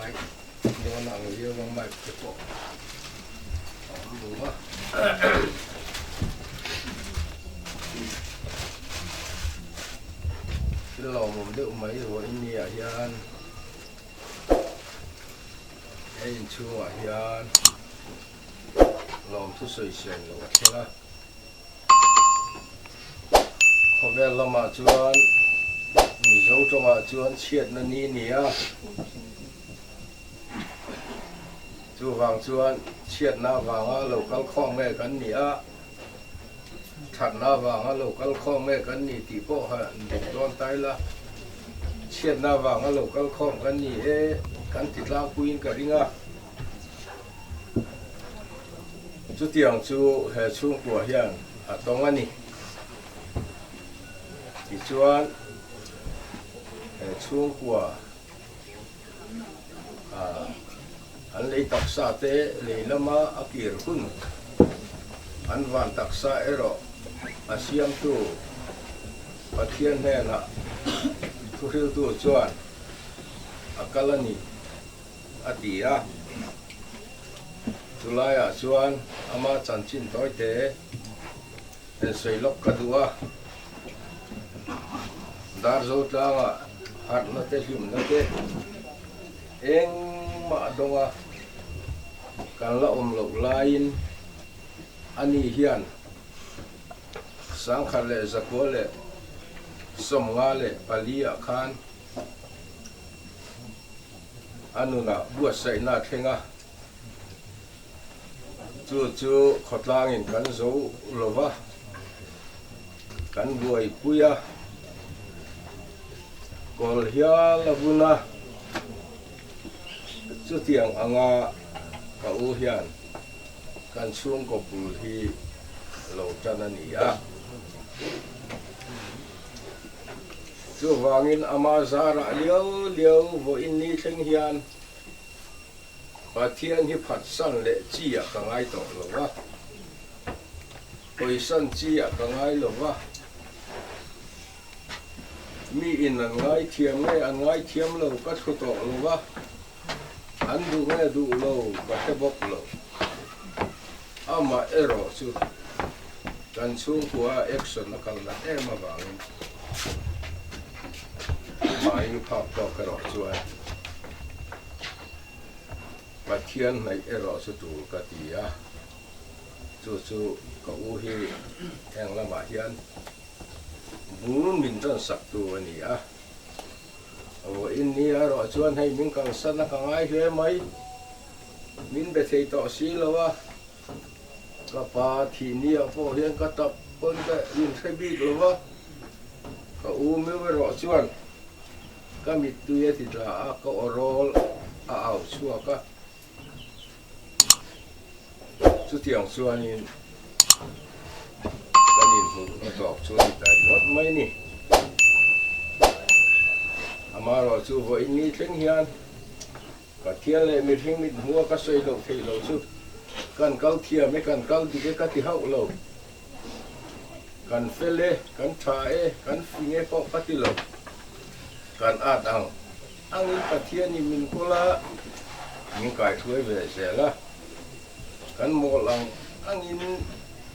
mai do nàng yêu bằng mai cái bộ đúng không cái lò một đứa mấy rồi nhẹ hiền anh chua hiền làm thứ sôi sền rồi thế là có vẻ là mà chuan mình dấu cho mà chuan chiết nó ní nía chu vàng chuan chiết na vàng á lẩu cá kho mẹ cắn nía thật na vàng á lẩu cá kho mẹ cắn nỉ tí bộ hả đòn tay là chiết na vàng á lẩu cá kho cắn nỉ cắn thịt lao queen cả đi ngà chú tiếng chú hệ chung của hiền à tông anh nỉ thì chuan hệ chung của anh lấy đặc sản tế lấy lama akir kun anh van đặc sản ero asiam tu pathian he na tu hiu tu chuan akalani atia tulaya chuan ama chanchin toy te en seilok kadua dar zo tanga hat na te him na te eng ma donga kan la lo lain ani hian sang khale zakole somngale palia khan anuna bua sai na thenga chu khotlangin kan zo lova kan buai puya kol hia lavuna chu tiang anga ka u hian kan chung ko pul hi lo chanania chu wangin ama zara liao vo in ni theng hian pathian hi phat san le chi a ka ngai to lowa koi san chi a ka ngai lowa mi in an ngai thiam nge an ngai thiam lo ka thu to lowa an du nge du lo ka te bok lo ama ero chu kan chung kwa action na kal na ema bang mai phap to ka ro chu ai pathian nei ero chu tu ka tia chu ka u hi eng la ma hian bun min ton sak tu ani a o in ni a ro chuan hei min kang san na kang ai hle mai min be thei to si lowa ka pa thi ni a po hian ka tap pon ka in thei bi lowa ka u me we ro chuan ka mit tu ye ti la a ka orol a au chua ka chu tiang chuan in kanin hu na tok chu ni ta mot mai ni amaro chu vo in ni thleng hian ka thian le mi thing mit hua ka sei lo thei lo chu kan kal thia me kan kal ti ke ka ti hau lo kan fele kan tha kan finge po ka ti lo kan at ang in pathian ni min kola min kai thuai ve se la kan mo lang ang in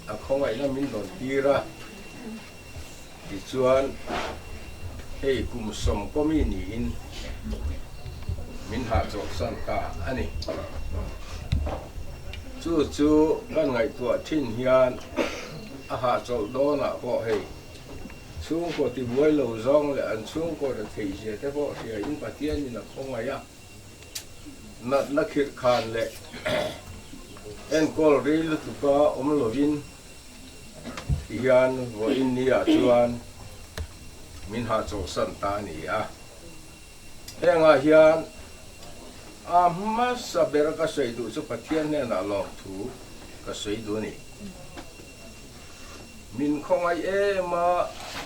a khongai na min don tira ti chuan hei kum som ko mi ni in min ha chok san ka ani chu kan ngai tua thin hian a ha chok do na po hei chung ko ti buai lo zong le an chung ko da thei je te po sia in pathian ni na khongai ya na khit khan le en kol ril tu ka om lovin hian vo in ni a chuan min ha chok san ta ni a enga hian a ma sa ber ka sei du chu pathian ne na lom thu ka sei du ni min khong ai ma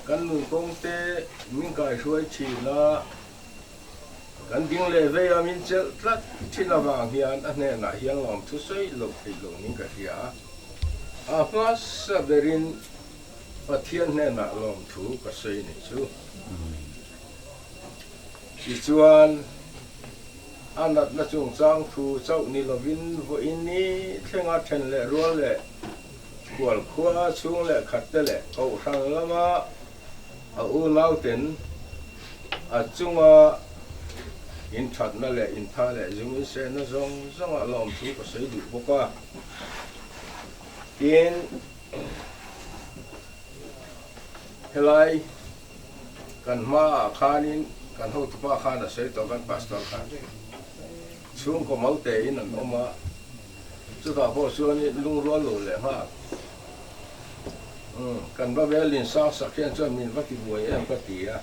kan nun kong te min kai hruai chi na kan ding le ve a min chel tlat thina wang hian a ne na hian lom thu sei lo thei lo ning ka hia a ma sa berin pathian ne na lom thu ka sei ni chu ti chuan anh đặt nó chung trang thu châu ni lo vin vô in ni theng a then le rual le kual khua chung le khat te le ko sang lama a u lau ten a chunga in that na le in tha le jung in se na zong zong a lom thu ko sei du boka in helai kan ma khanin kan ho tu pa khana sei to kan pastor khan chung ko mau te in an oma chu ta bo chu ni lung ro lo le ha kan ba velin sa sa khen cho min vati buai em ka ti a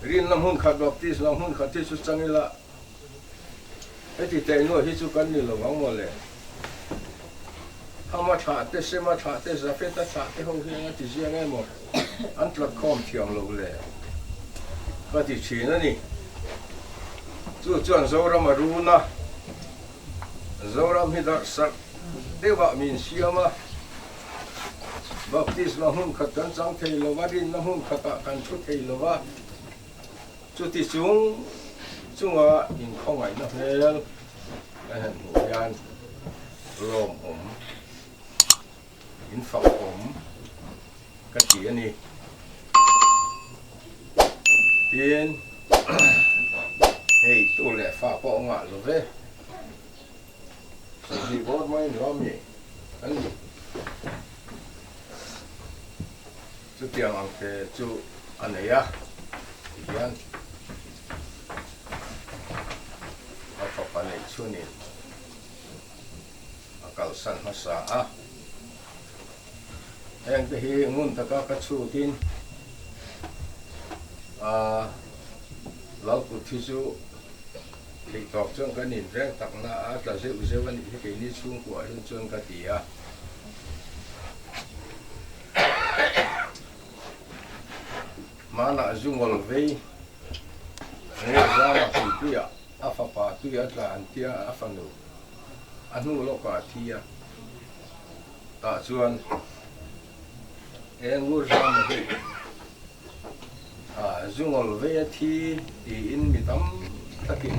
rin lam hun khat baptist lam hun khat ti chu changila eti te no hi chu kan ni lo wang mo le hama tha te se ma tha te za fe ta tha te ho hi ti zi ngai mo an tla khom thiang lo le ka ti chi na ni chu chuan zoram aruna zoram hi dar sak dewa min siama baptist na hun khat kan chang thei lo wa rin na hun khata kan chu thei lo wa chu ti chung chunga in khong ai na hel an hu yan rom in phao ka ti ani tin hey tu le fa po nga lo ve so hi bo mai no mi an ni chu tiang ang te chu an ya yan a fa pa nei chu ni a kal san ma sa a heng te hi ngun ta ka chu tin a lau ku thi chu thì tọt trong cái nhìn rẽ tặng na là dễ dễ vấn đề cái ní xuống của hơn trong cái tía mà là dùng ngồi về nghe ra là thì tía apa pa tía là anh tía apa nu anh nu lo cả tía ta chuan em ngồi ra mà vậy dùng ngồi về thì in bị tắm tất nhiên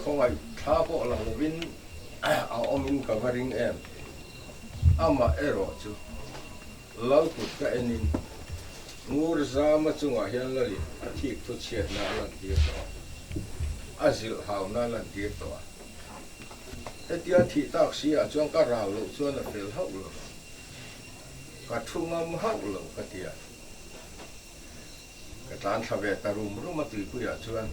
không ai thả bộ là một bên ông in covering em ama ero chứ lâu tụt cái em in ngủ ra mà chung ở hiện là gì thiệt tụt chết na lần tiếp đó azil hào na lần tiếp đó cái tiếng thị tác sĩ ở trong cái rào lộ cho là phải hậu lộ cả thung âm hậu lộ cái tiếng cái tán thà về ta rum rum mà tùy quy ở chuan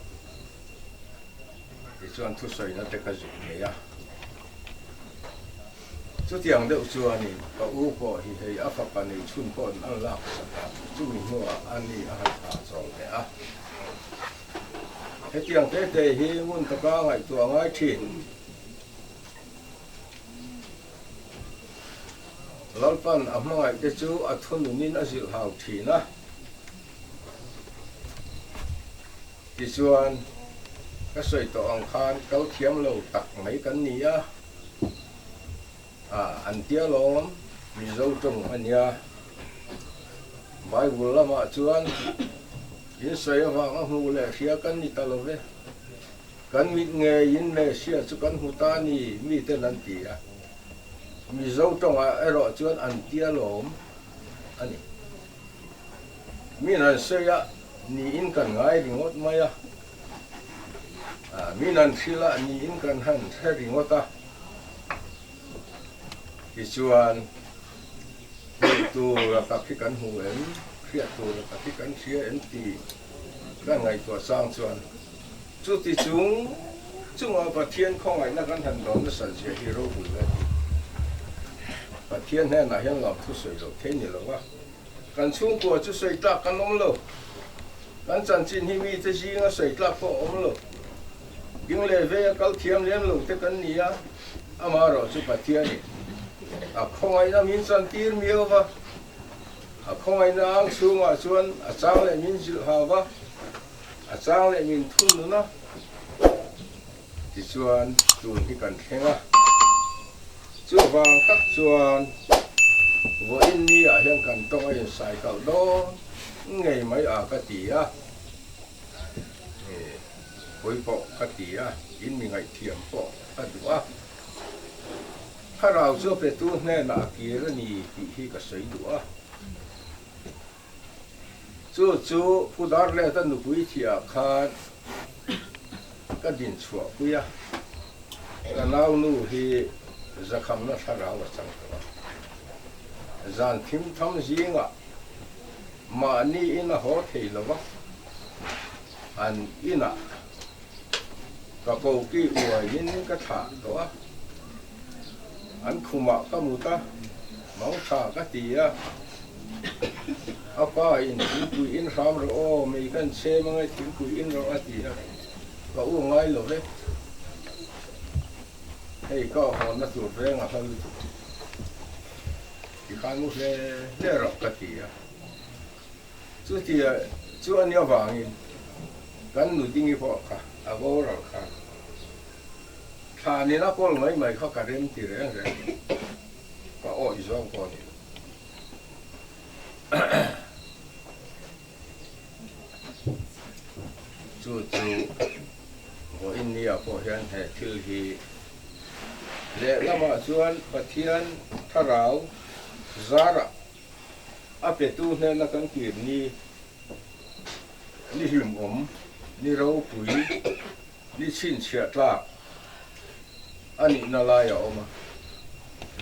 thì chuan thu soi nó te ka zu ne ya chu tiang deuh chuan ni ka u ko hi hei a fa pa nei chun ko an la sa chu mi no an ni a ha chong te a he tiang te te hi ngun ta ka ngai tu ngai thin lalpan a hmangai te chu a thun nin a zil hau thina thì chuan cái sợi tổ ông khan câu thiếm lâu tặc mấy cái ní ăn tia lom mi dâu trồng anh ya bài vừa là mà chuan in sợi vàng hù lệ xia cái ní ta lâu về cái mít nghe in lệ xia chú cái hù ta ní mi tên ăn tia mi dâu trồng ai rồi chuan ăn tia lom anh mi nói sợi ni in kan ngai ringot maya minan thila ni in kan han the ringota ki chuan tu la ka ki kan hu em khia tu la ka ki kan khia em ti ka ngai to sang chuan chu ti chung a pathian khong ai na kan han don na san che hero hu le pathian he na hian lam thu soi lo the ni lo wa kan chung ko chu soi ta kan om lo kan chan chin hi mi te ji nga soi tlak po om lo ging le ve kal thiam lem lo te kan nia ama ro chu pathia ni a khongai na min chan tir mi wa a khongai na ang chunga chuan a chang le min jil ha wa a chang le min thun na ti chuan tu hi kan thenga chu wang tak chuan wo in ni a hian kan tong ai sai kal do ngày mấy ở cái tía boi po katia in mi ngai thiam po adua kharau zo pe tu ne na ki ra ni hi ka sei dua chu pudar le ta nu pui thia khan ka din chua puya ka nau nu hi zakham na tharau chang ka zan thim tham zinga ma ni in a ho thei lo an ina ka ko ki wa yin ka tha to an khuma ka muta mau tha ka tia apa in ku in ram ro o me kan che mangai tin ku in ro atia ka u ngai lo ve hei ka hon na tu re nga hal ki kan mu le ro ka tia chu an ya wangin kan nu dingi po ka a go ro ka thà ni na pol mai mai kha ka rem ti re re ka o i zong ko ni chu go in ni a po hian he thil hi le lama chuan pathian tharau zara a pe tu hne na kan kir ni hlim ni ro pui ni chin chia tla ani na la ya oma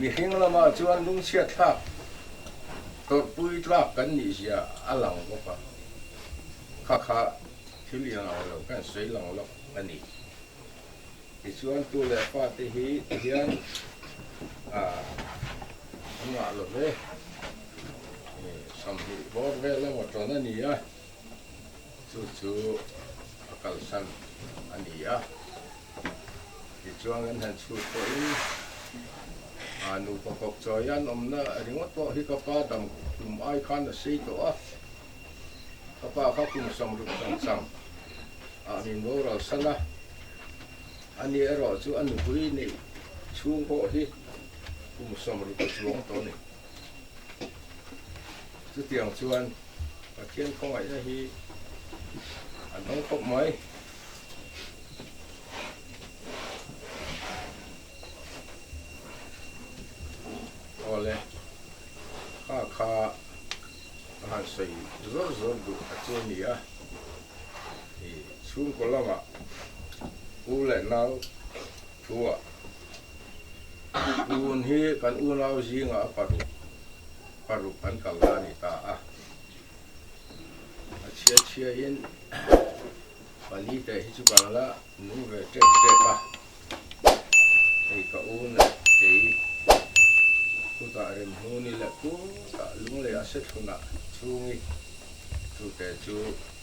mi hing lama chuan lung chia tla to pui tla kan ni sia alang ko pa kha thil ya lo kan sei lang lo ani ti chuan tu le fa te hi hian nga lo ve sam hi bor ve la mo to na ni ya chu akal san ani ya ti chuan an han chu ko in anu pa kok choyan omna ringot po hi ka pa dam kum ai khan na sei to ka pa kha kum sam ru sam min bo ra sana ani ero chu anu hui ni chung po hi kum sam ru ko chuang to ni chu tiang chuan pa thiên không ai na hi an hong khop mai ole kha han sei zor du acheni ya e chung ko lama u le nau thua un hi kan u nau zinga paru kan kalani ta chia in pani te hi chu bala nu ve te ka ei ka u ne ei ku ta rem hu ni la ku ta lung le aset thuna chungi chu te chu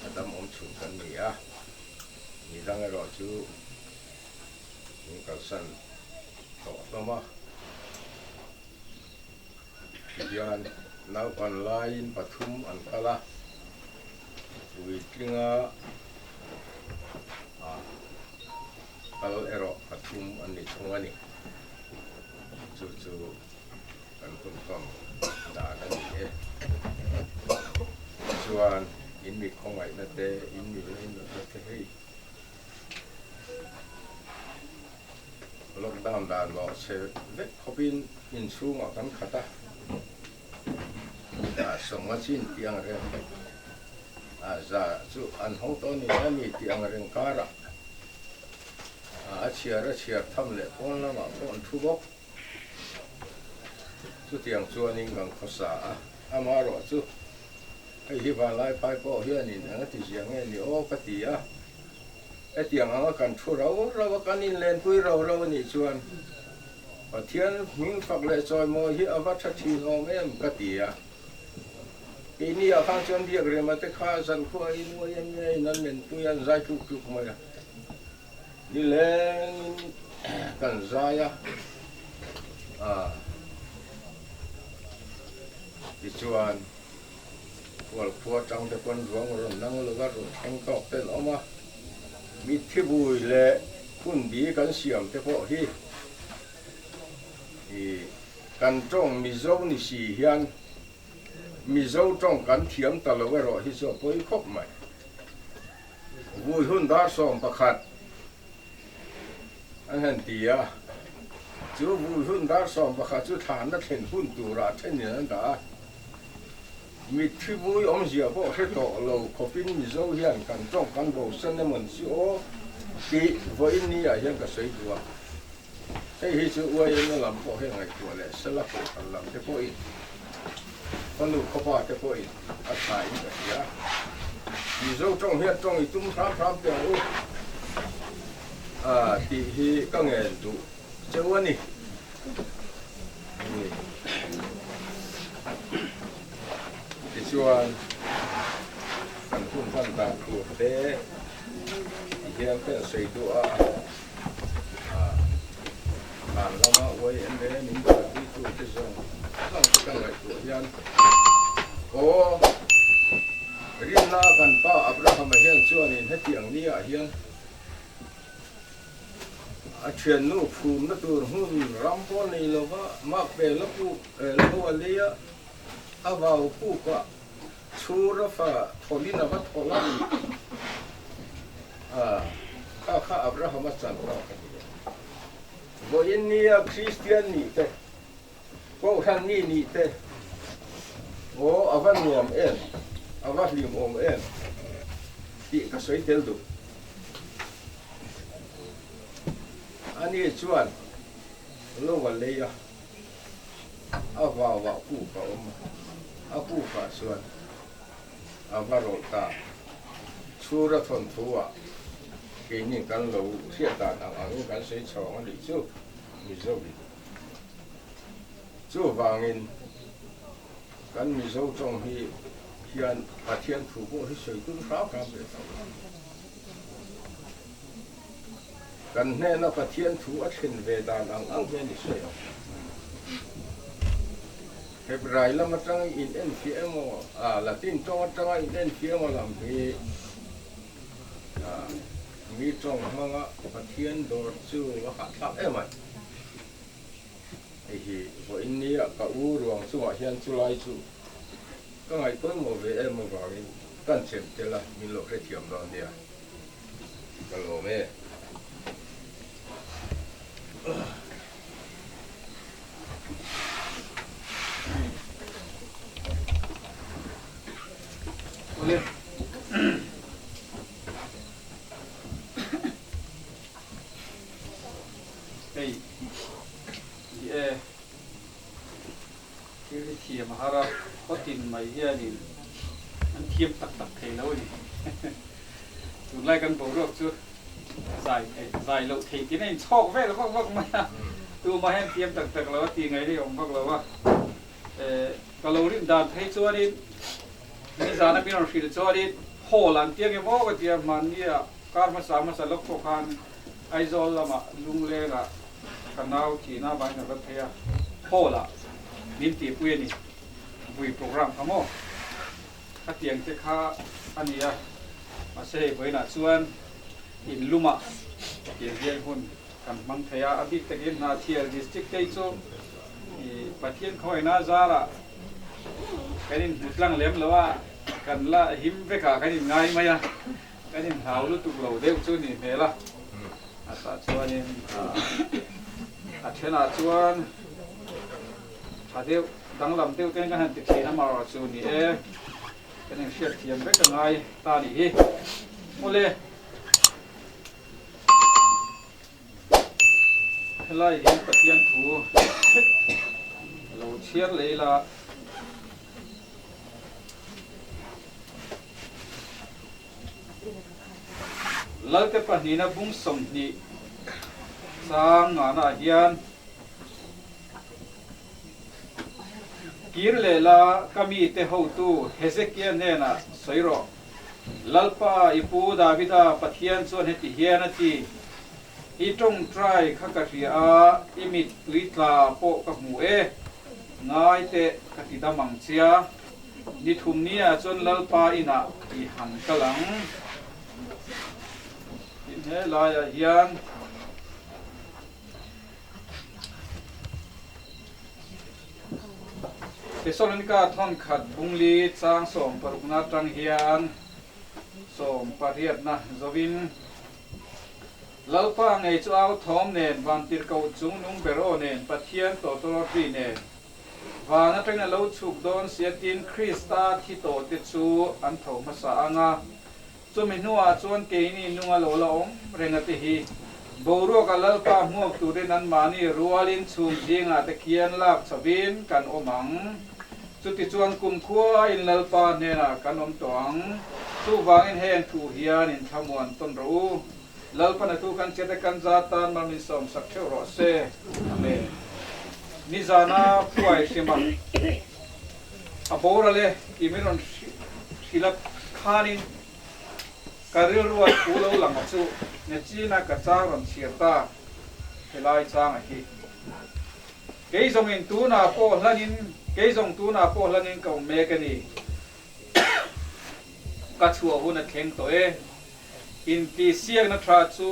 adam om chu kan ni a ni dang ro chu ni ka san to ma yan now online pathum an kala ui tlinga kal ero pathum an ni thungani chu kan kun kom da kan ni chuan in mi khongai na te in mi in na te hei lockdown dan lo se ve khopin in chunga kan khata songma chin tiang re za chu an hong to ni ani tiang reng kara chia tham le pon la ma pon thu bok chu tiang chu aning gang khosa ama ro chu ai hi va lai pai po hian in ang ti jiang nge ni o ka ti a e tiang ang kan thu ro kan in len pui ro ni chuan pathian ming phak le choi mo hi awa tha thi no mem ka ti a ini ya khang chon dia gre ma te kha san khu ai nu yan nei nan men tu yan zai tu ma ya ni len kan za ya ti chuan wal phua chang te kon ruang ron nang lo ga ro thang kok ten oma mi thi bui le kun bi kan siam te po hi kan trong mi zo ni si hian mi zo trong kan thiam ta lo ro hi so poi khop mai vui hun dar som pakhat anh hẹn tía chú vui hun dar som pakhat chú thản đã thèn hun tu ra thèn nhân đã mi thi vui ông gì bộ hết tổ lâu có pin mi dâu hiền cần trong căn bộ sân em mình xíu kỹ với ni à hiền cả sấy đùa thế hi chú uai nó làm bộ hiền ngày đùa lệ sẽ là bộ làm thế bộ in con lũ có ba thế bộ in à thái vậy á mi dâu trong hiền trong ý tung tham tham tiểu à thì hi các nghề đủ chơi uai nè chuan kan hun phan ta tu te hiam pe sei tu a an lama wai en de min ta ti tu te zong lang kan lai tu hian o rin na kan pa abraham hian chuan in hetiang ni a hian a thian nu phum na tur hun rampo nei lova ma pe la pu lo alia avau pu ka chura fa tholina va tholan kha abraham chan ra bo innia christian ni te ko han ni te o avan niam en avat lim om en ti ka soi tel du ani chuan lo wa leya avau wa pu ka om apu ka chuan avarota chura thon thua ke ni kan lo sia ta ang kan sei chong ali chu mi zo bi chu wangin kan mi zo chong hi hian pathian thu bo hi sei tu sa ka be ta kan ne na pathian thu a thin ve dan ang ve ni sei Hebrai lama tang in NPM Latin tong tang in NPM lam hi mi tong manga pathian dor chu wa kha thak emai hi bo innia ka u ruang chu wa hian chu lai chu ka ngai pon mo ve em mo ba ni kan chem te la min lo kre thiam lo nia ka lo me Oleh hey kiri thiam hara hotin mai hianin an thiam tak tak thei lo ni tun lai kan bo rok chu zai lo thei tin ai chok ve lo vak ma tu ma hen thiam tak tak lo ti ngai ri ong vak lo wa ka lo rin dan thei chuanin ni zana pinon shil chuanin holan tiang e mo ka tia man nia karma sama sa lok ko khan aizol lama lungle ga kanau china bai na ka thea hola min ti puye ni vui program kamo ka tiang te kha ania ma se boi na chuan in luma tiang hian hun kan mang thea abik takin na thial district te chu i pathian khoi na zara kanin mutlang lem lawa kan la him ve ka kanin ngai maya kanin haulu tu lo deu chu ni mela ata chuanin a thena chuan adeu danglam deu ten kan han ti thina mar chu ni e kanin share thiam ve ka ngai ta ni hi mole helai hin pathian thu lo chiar leila lalte panina bung som ni sang ngana hian kir lela kami te ho tu hezekia ne na soiro lalpa ipu davida pathian chon heti hian ati i tong try khaka ria imit tuitla po ka mu e ngai te katida mangchia ni thumnia chon lalpa ina i han kalang he lai hian Thessalonica thon khat bungli chang som parukna tang hian som pariat na zovin lalpa ngai chu au thom nen van tir ko chung nung bero nen pathian to to ri nen và nó tranh là lâu chụp đón sẽ tin Christa thi tổ tiết chu ăn thầu mà sa anga cho mình nuôi chuan cái này nuôi lâu lâu renga thì hi boro cả lal pa muak tu den an mani rualin chum dinga te kian lak chavin kan omang chu ti chuan kum khua in lal pa ne na kan om toang chu wangin hen thu hian in thamuan ton ro lal pa na tu kan chete kan zatan man min som sak theu ro se amen nizana puai sima abora le imiron silap khanin karil ruat ulo lang chu ne china ka charon sirta helai chang hi ke zong in tu na po hlanin ke zong tu na po hlanin ka me ka ni ka chua hu na theng to e in ki siang na thra chu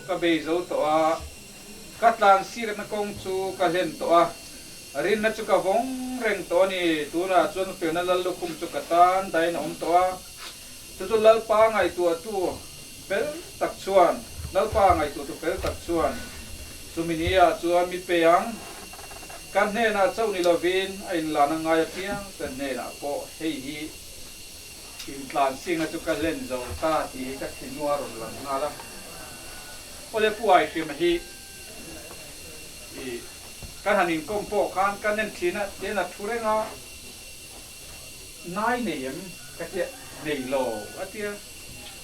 ka be zo to a katlan sir na kong chu ka len to a rin na chu ka vong reng to ni tu na chun pe na lal lukum chu ka tan dai na om to a tu lal pa ngai tu tu pel tak chuan lal pa ngai tu pel tak chuan suminia chuan mi pe yang kan ne na chau ni lovin ain la na ngai piang kan ne na ko hei hi in tlan sing chu ka len zo ta ti ka thinua ron lan na la ole puai fi ma hi kan hanin kom po kan nen thina te na thurenga nai nem ka te nei lo atia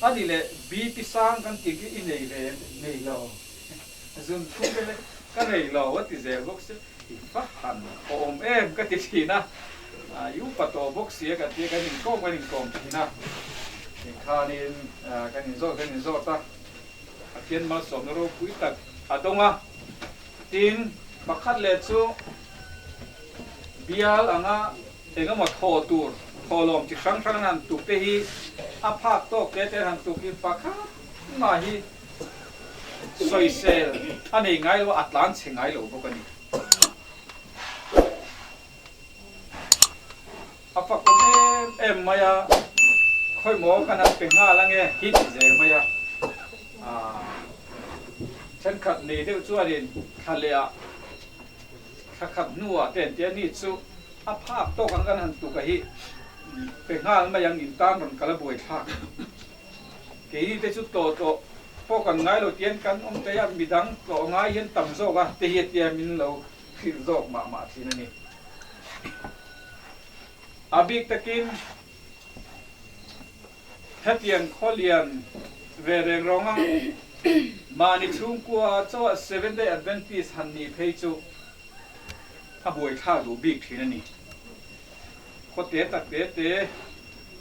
ani le bi pi sang kan ti ki nei le nei lo zun thu le ka nei lo what is there box i fa han om em ka ti thina yu pa to box ye ka ti ka nin kom thina ni khanin kan nin zo ta atien mal som no ro pui tak atonga tin pakhat le chu bial anga enga ma tho tur tholom chi sang sang nan tu te hi a phak to ke te han tu ki pakhat ma hi soi sel ani ngai lo atlan che ngai lo bokani a phak ko em maya khoi mo kana pe nga lange hi je maya chen khat nei de chuarin khalea khakhat nuwa ten te ni chu a phak to kan han tu ka hi pe ngal ma yang in tan ron kala boi thak ke ni te chu to po kan ngai lo tien kan om te ya midang to ngai yen tam zo ga te hi te min lo khil zo ma thin ani abik takin hatian kholian ve reng ronga mani chung kwa cho 7 day adventist han ni phei chu a boi tha lu bik thin ani ko te tak te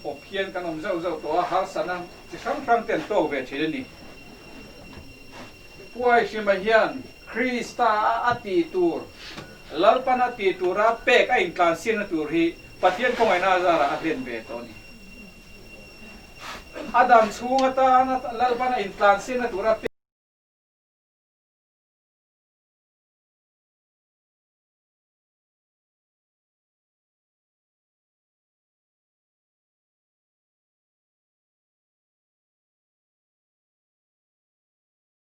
o phian kan om zau to ha sana chi sang ten to ve thin ani puai shima hian Krista ati tur lalpana ti tura pek a in kan sin tur hi pathian khongai na zara a len ve to ni Adam chunga ta lalpana in plan sin tura